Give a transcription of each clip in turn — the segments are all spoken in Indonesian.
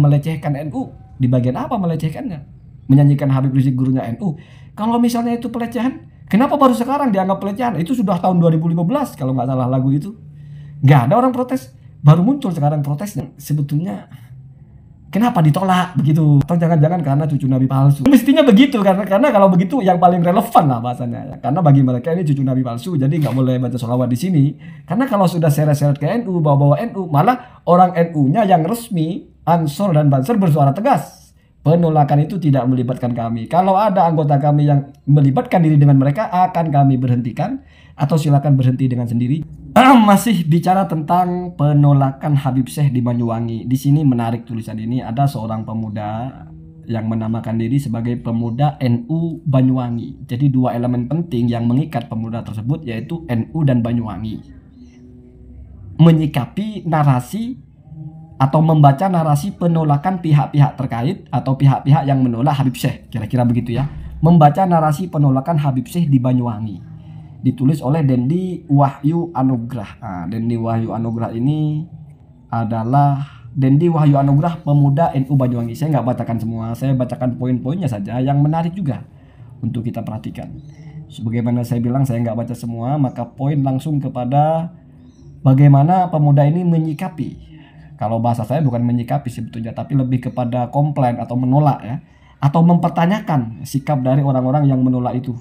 melecehkan NU. Di bagian apa melecehkannya? Menyanyikan Habib Rizik gurunya NU. Kalau misalnya itu pelecehan, kenapa baru sekarang dianggap pelecehan? Itu sudah tahun 2015 kalau nggak salah lagu itu. Nggak ada orang protes. Baru muncul sekarang protesnya. Sebetulnya kenapa ditolak begitu? Atau jangan-jangan karena cucu Nabi palsu? Mestinya begitu, karena kalau begitu yang paling relevan lah bahasanya ya. Karena bagi mereka ini cucu Nabi palsu, jadi nggak boleh baca sholawat di sini. Karena kalau sudah seret-seret ke NU, bawa-bawa NU, malah orang NU-nya yang resmi, Ansor dan Banser bersuara tegas. Penolakan itu tidak melibatkan kami. Kalau ada anggota kami yang melibatkan diri dengan mereka, akan kami berhentikan atau silakan berhenti dengan sendiri. Masih bicara tentang penolakan Habib Syekh di Banyuwangi. Di sini menarik tulisan ini, ada seorang pemuda yang menamakan diri sebagai pemuda NU Banyuwangi. Jadi dua elemen penting yang mengikat pemuda tersebut yaitu NU dan Banyuwangi. Menyikapi narasi atau membaca narasi penolakan pihak-pihak terkait atau pihak-pihak yang menolak Habib Syekh. Kira-kira begitu ya. Membaca narasi penolakan Habib Syekh di Banyuwangi. Ditulis oleh Dendi Wahyu Anugrah. Nah, Dendi Wahyu Anugrah ini adalah Dendi Wahyu Anugrah pemuda NU Banyuwangi. Saya nggak bacakan semua, saya bacakan poin-poinnya saja yang menarik juga untuk kita perhatikan. Sebagaimana saya bilang, saya nggak baca semua, maka poin langsung kepada bagaimana pemuda ini menyikapi. Kalau bahasa saya bukan menyikapi sebetulnya, tapi lebih kepada komplain atau menolak ya, atau mempertanyakan sikap dari orang-orang yang menolak itu.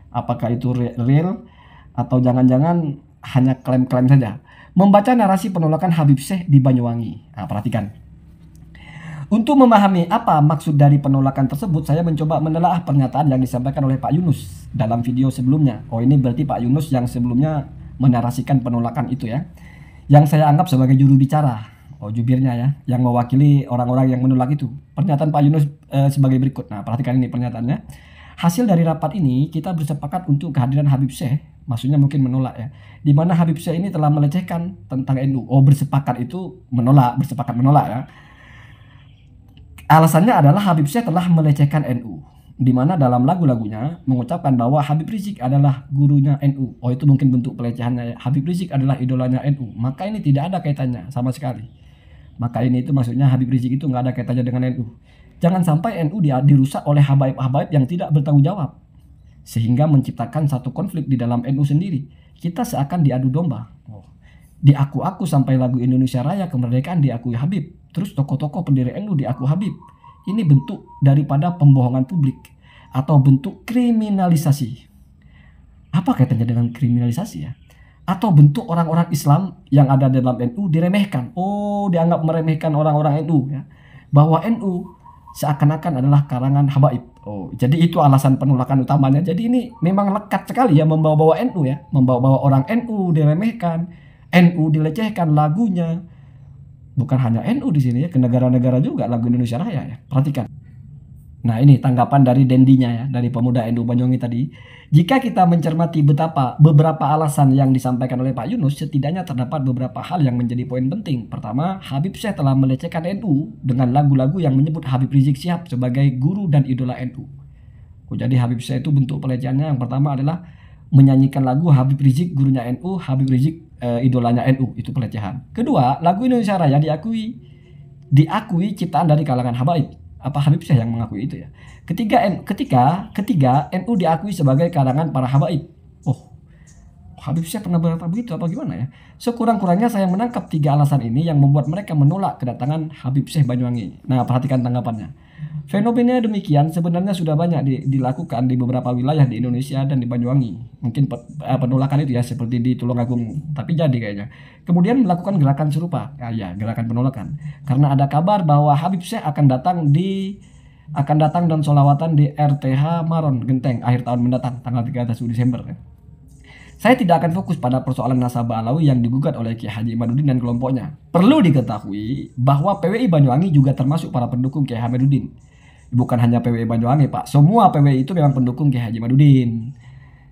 Apakah itu real atau jangan-jangan hanya klaim-klaim saja. Membaca narasi penolakan Habib Syekh di Banyuwangi. Nah, perhatikan. Untuk memahami apa maksud dari penolakan tersebut, saya mencoba menelaah pernyataan yang disampaikan oleh Pak Yunus dalam video sebelumnya. Oh, ini berarti Pak Yunus yang sebelumnya menarasikan penolakan itu ya. Yang saya anggap sebagai juru bicara. Oh, jubirnya ya, yang mewakili orang-orang yang menolak itu. Pernyataan Pak Yunus sebagai berikut. Nah, perhatikan ini pernyataannya. Hasil dari rapat ini kita bersepakat untuk kehadiran Habib Syekh, maksudnya mungkin menolak ya, di mana Habib Syekh ini telah melecehkan tentang NU. Oh, bersepakat itu menolak, bersepakat menolak ya. Alasannya adalah Habib Syekh telah melecehkan NU, di mana dalam lagu-lagunya mengucapkan bahwa Habib Rizik adalah gurunya NU. Oh, itu mungkin bentuk pelecehannya ya. Habib Rizik adalah idolanya NU, maka ini tidak ada kaitannya sama sekali. Maka ini itu maksudnya Habib Rizik itu nggak ada kaitannya dengan NU. Jangan sampai NU dirusak oleh habaib-habaib yang tidak bertanggung jawab. Sehingga menciptakan satu konflik di dalam NU sendiri. Kita seakan diadu domba. Diaku-aku sampai lagu Indonesia Raya kemerdekaan diakui Habib. Terus tokoh-tokoh pendiri NU diaku Habib. Ini bentuk daripada pembohongan publik. Atau bentuk kriminalisasi. Apa kaitannya dengan kriminalisasi ya? Atau bentuk orang-orang Islam yang ada dalam NU diremehkan. Oh, dianggap meremehkan orang-orang NU ya. Bahwa NU seakan-akan adalah karangan habaib. Oh, jadi itu alasan penolakan utamanya. Jadi ini memang lekat sekali ya, membawa-bawa NU ya, membawa-bawa orang NU diremehkan, NU dilecehkan lagunya. Bukan hanya NU di sini ya, ke negara-negara juga lagu Indonesia Raya ya. Perhatikan. Nah, ini tanggapan dari Dendinya ya, dari pemuda NU Banyuwangi tadi. Jika kita mencermati betapa beberapa alasan yang disampaikan oleh Pak Yunus, setidaknya terdapat beberapa hal yang menjadi poin penting. Pertama, Habib Syekh telah melecehkan NU dengan lagu-lagu yang menyebut Habib Rizik Syihab sebagai guru dan idola NU. Jadi Habib Syekh itu bentuk pelecehannya yang pertama adalah menyanyikan lagu Habib Rizik gurunya NU, Habib Rizik idolanya NU, itu pelecehan. Kedua, lagu Indonesia Raya diakui ciptaan dari kalangan habaib. Apa Habib Syekh yang mengakui itu ya? Ketiga, NU diakui sebagai karangan para habaib. Oh, Habib Syekh pernah berkata begitu apa gimana ya? Sekurang-kurangnya saya menangkap tiga alasan ini yang membuat mereka menolak kedatangan Habib Syekh Banyuwangi. Nah, perhatikan tanggapannya. Fenomena demikian sebenarnya sudah banyak dilakukan di beberapa wilayah di Indonesia dan di Banyuwangi. Mungkin penolakan itu ya seperti di Tulungagung, tapi jadi kayaknya. Kemudian melakukan gerakan serupa, ya gerakan penolakan. Karena ada kabar bahwa Habib Syekh akan datang dan sholawatan di RTH Maron Genteng akhir tahun mendatang tanggal 13 Desember. Saya tidak akan fokus pada persoalan nasabah alawi yang digugat oleh Kiai Haji Imaduddin dan kelompoknya. Perlu diketahui bahwa PWI Banyuwangi juga termasuk para pendukung Kiai Imaduddin. Bukan hanya PWI Banyuwangi, Pak. Semua PWI itu memang pendukung Kiai Haji Imaduddin.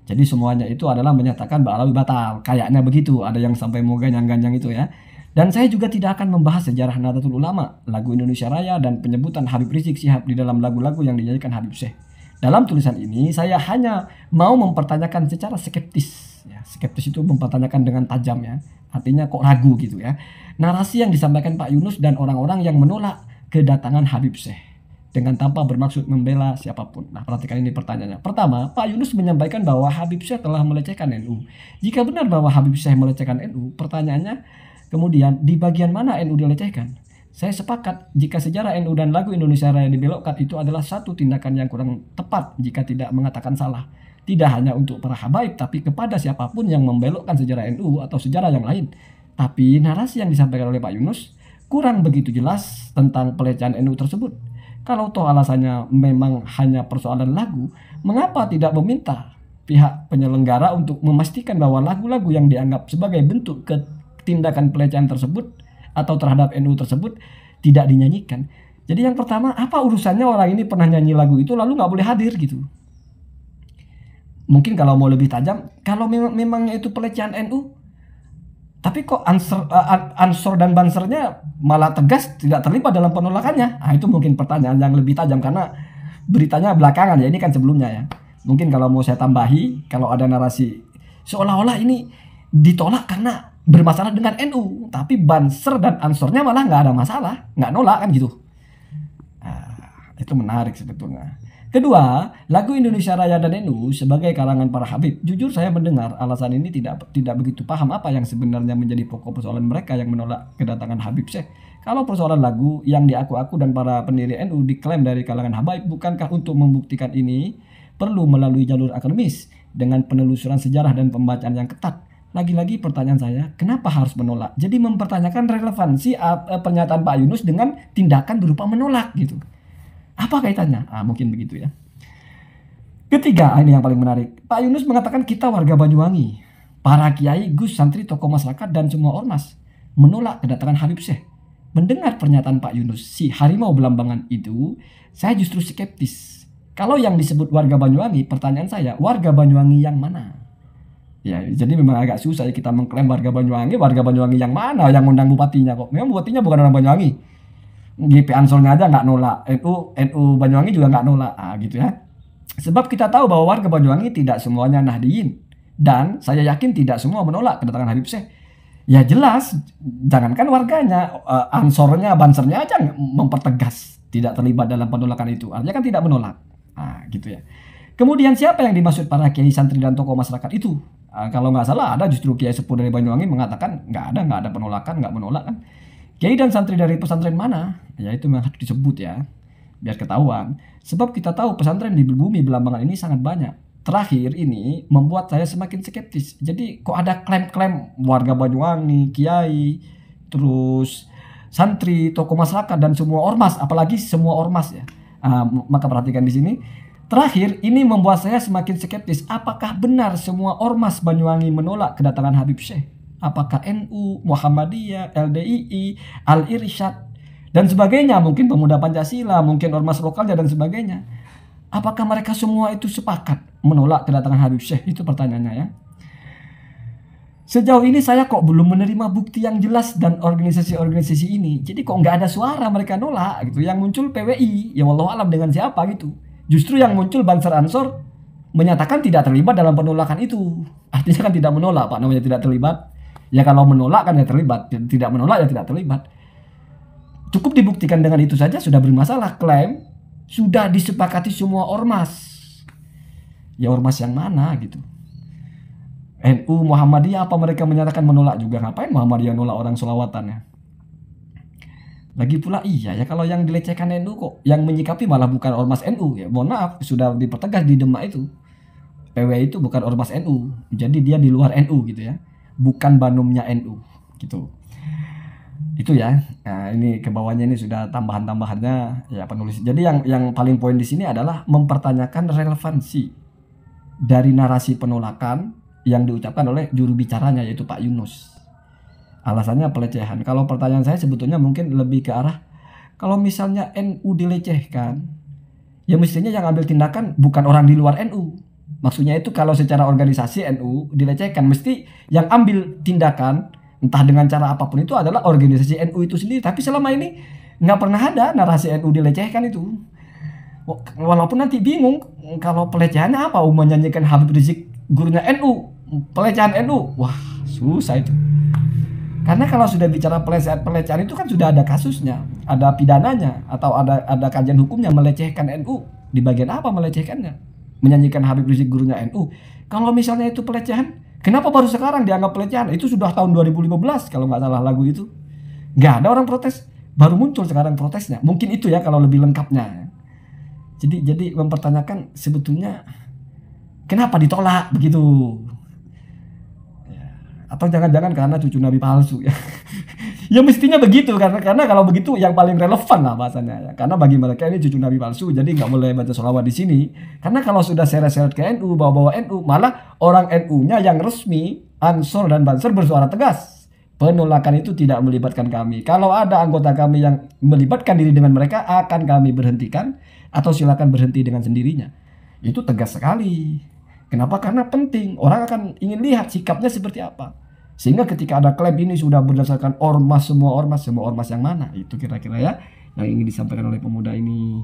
Jadi semuanya itu adalah menyatakan Mbak Alawi batal. Kayaknya begitu. Ada yang sampai mau ganyang-ganyang itu ya. Dan saya juga tidak akan membahas sejarah Nahdlatul Ulama, lagu Indonesia Raya, dan penyebutan Habib Rizik Syihab di dalam lagu-lagu yang dinyanyikan Habib Syekh. Dalam tulisan ini, saya hanya mau mempertanyakan secara skeptis. Ya, skeptis itu mempertanyakan dengan tajam ya. Artinya kok ragu gitu ya. Narasi yang disampaikan Pak Yunus dan orang-orang yang menolak kedatangan Habib Syekh dengan tanpa bermaksud membela siapapun. Nah, perhatikan ini pertanyaannya. Pertama, Pak Yunus menyampaikan bahwa Habib Syekh telah melecehkan NU. Jika benar bahwa Habib Syekh melecehkan NU, pertanyaannya kemudian di bagian mana NU dilecehkan? Saya sepakat jika sejarah NU dan lagu Indonesia Raya dibelokkan itu adalah satu tindakan yang kurang tepat jika tidak mengatakan salah. Tidak hanya untuk para habaib, tapi kepada siapapun yang membelokkan sejarah NU atau sejarah yang lain. Tapi narasi yang disampaikan oleh Pak Yunus kurang begitu jelas tentang pelecehan NU tersebut. Kalau toh alasannya memang hanya persoalan lagu, mengapa tidak meminta pihak penyelenggara untuk memastikan bahwa lagu-lagu yang dianggap sebagai bentuk tindakan pelecehan tersebut atau terhadap NU tersebut tidak dinyanyikan? Jadi yang pertama, apa urusannya orang ini pernah nyanyi lagu itu lalu nggak boleh hadir gitu? Mungkin kalau mau lebih tajam, kalau memangnya itu pelecehan NU, tapi kok Ansor dan Bansernya malah tegas tidak terlibat dalam penolakannya? Nah, itu mungkin pertanyaan yang lebih tajam karena beritanya belakangan ya, ini kan sebelumnya ya. Mungkin kalau mau saya tambahi, kalau ada narasi seolah-olah ini ditolak karena bermasalah dengan NU, tapi Banser dan Ansornya malah nggak ada masalah, nggak nolak kan gitu. Nah, itu menarik sebetulnya. Kedua, lagu Indonesia Raya dan NU sebagai kalangan para habib. Jujur saya mendengar alasan ini tidak begitu paham apa yang sebenarnya menjadi pokok persoalan mereka yang menolak kedatangan Habib Syekh. Kalau persoalan lagu yang diaku-aku dan para pendiri NU diklaim dari kalangan habaib, bukankah untuk membuktikan ini perlu melalui jalur akademis dengan penelusuran sejarah dan pembacaan yang ketat? Lagi-lagi pertanyaan saya, kenapa harus menolak? Jadi mempertanyakan relevansi pernyataan Pak Yunus dengan tindakan berupa menolak gitu. Apa kaitannya? Mungkin begitu ya. Ketiga, ini yang paling menarik. Pak Yunus mengatakan kita warga Banyuwangi, para kiai, gus, santri, tokoh masyarakat, dan semua ormas menolak kedatangan Habib Syekh. Mendengar pernyataan Pak Yunus, si harimau belambangan itu, saya justru skeptis. Kalau yang disebut warga Banyuwangi, pertanyaan saya, warga Banyuwangi yang mana? Ya, jadi memang agak susah ya kita mengklaim warga Banyuwangi yang mana yang undang bupatinya kok. Memang bupatinya bukan orang Banyuwangi. GP Ansornya aja nggak nolak, NU Banyuwangi juga nggak nolak, gitu ya. Sebab kita tahu bahwa warga Banyuwangi tidak semuanya Nahdiyin, dan saya yakin tidak semua menolak kedatangan Habib Syekh. Ya jelas, jangankan warganya, Ansornya, Bansernya aja mempertegas tidak terlibat dalam penolakan itu, artinya kan tidak menolak, gitu ya. Kemudian siapa yang dimaksud para kiai, santri, dan tokoh masyarakat itu? Kalau nggak salah ada justru kiai sepuh dari Banyuwangi mengatakan nggak ada penolakan, nggak menolak kan. Kiai dan santri dari pesantren mana? Ya itu memang harus disebut ya, biar ketahuan. Sebab kita tahu pesantren di bumi Belambangan ini sangat banyak. Terakhir ini membuat saya semakin skeptis. Jadi kok ada klaim-klaim warga Banyuwangi, kiai, terus santri, tokoh masyarakat, dan semua ormas, apalagi semua ormas ya. Maka perhatikan di sini. Terakhir ini membuat saya semakin skeptis. Apakah benar semua ormas Banyuwangi menolak kedatangan Habib Syekh? Apakah NU, Muhammadiyah, LDII, Al-Irsyad, dan sebagainya, mungkin pemuda Pancasila, mungkin ormas lokalnya dan sebagainya. Apakah mereka semua itu sepakat menolak kedatangan Habib Syekh? Itu pertanyaannya ya. Sejauh ini saya kok belum menerima bukti yang jelas dan organisasi-organisasi ini. Jadi kok nggak ada suara mereka nolak gitu. Yang muncul PWI, ya wallahu alam dengan siapa gitu. Justru yang muncul Banser Ansor menyatakan tidak terlibat dalam penolakan itu. Artinya kan tidak menolak, Pak, namanya tidak terlibat. Ya kalau menolak kan ya terlibat, tidak menolak ya tidak terlibat. Cukup dibuktikan dengan itu saja sudah bermasalah. Klaim sudah disepakati semua ormas. Ya ormas yang mana gitu? NU, Muhammadiyah, apa mereka menyatakan menolak juga? Ngapain Muhammadiyah nolak orang sholawatan ya? Lagi pula iya ya kalau yang dilecehkan NU kok yang menyikapi malah bukan ormas NU ya. Mohon maaf, sudah dipertegas di Demak itu. PWI itu bukan ormas NU. Jadi dia di luar NU gitu ya. Bukan banumnya NU gitu. Itu ya. Nah, ini ke bawahnya ini sudah tambahan-tambahannya ya penulis. Jadi yang paling poin di sini adalah mempertanyakan relevansi dari narasi penolakan yang diucapkan oleh juru bicaranya yaitu Pak Yunus. Alasannya pelecehan. Kalau pertanyaan saya sebetulnya mungkin lebih ke arah kalau misalnya NU dilecehkan, ya mestinya yang ambil tindakan bukan orang di luar NU. Maksudnya itu kalau secara organisasi NU dilecehkan, mesti yang ambil tindakan entah dengan cara apapun itu adalah organisasi NU itu sendiri. Tapi selama ini nggak pernah ada narasi NU dilecehkan itu. Walaupun nanti bingung kalau pelecehannya apa, menyanyikan Habib Rizik gurunya NU, pelecehan NU, wah susah itu. Karena kalau sudah bicara pelecehan itu kan sudah ada kasusnya, ada pidananya, atau ada kajian hukumnya melecehkan NU. Di bagian apa melecehkannya? Menyanyikan Habib Rizik gurunya NU. Kalau misalnya itu pelecehan, kenapa baru sekarang dianggap pelecehan? Itu sudah tahun 2015 kalau nggak salah lagu itu. Nggak ada orang protes, baru muncul sekarang protesnya. Mungkin itu ya kalau lebih lengkapnya. Jadi mempertanyakan sebetulnya kenapa ditolak begitu. Atau jangan-jangan karena cucu Nabi palsu ya. Ya mestinya begitu, karena kalau begitu yang paling relevan lah bahasanya ya. Karena bagi mereka ini cucu Nabi palsu, jadi nggak boleh baca sholawat di sini. Karena kalau sudah seret-seret ke NU, bawa-bawa NU, malah orang NU-nya yang resmi, Ansor dan Banser bersuara tegas. Penolakan itu tidak melibatkan kami. Kalau ada anggota kami yang melibatkan diri dengan mereka, akan kami berhentikan atau silakan berhenti dengan sendirinya. Itu tegas sekali. Kenapa? Karena penting. Orang akan ingin lihat sikapnya seperti apa. Sehingga ketika ada klaim ini sudah berdasarkan ormas, semua ormas yang mana? Itu kira-kira ya yang ingin disampaikan oleh pemuda ini.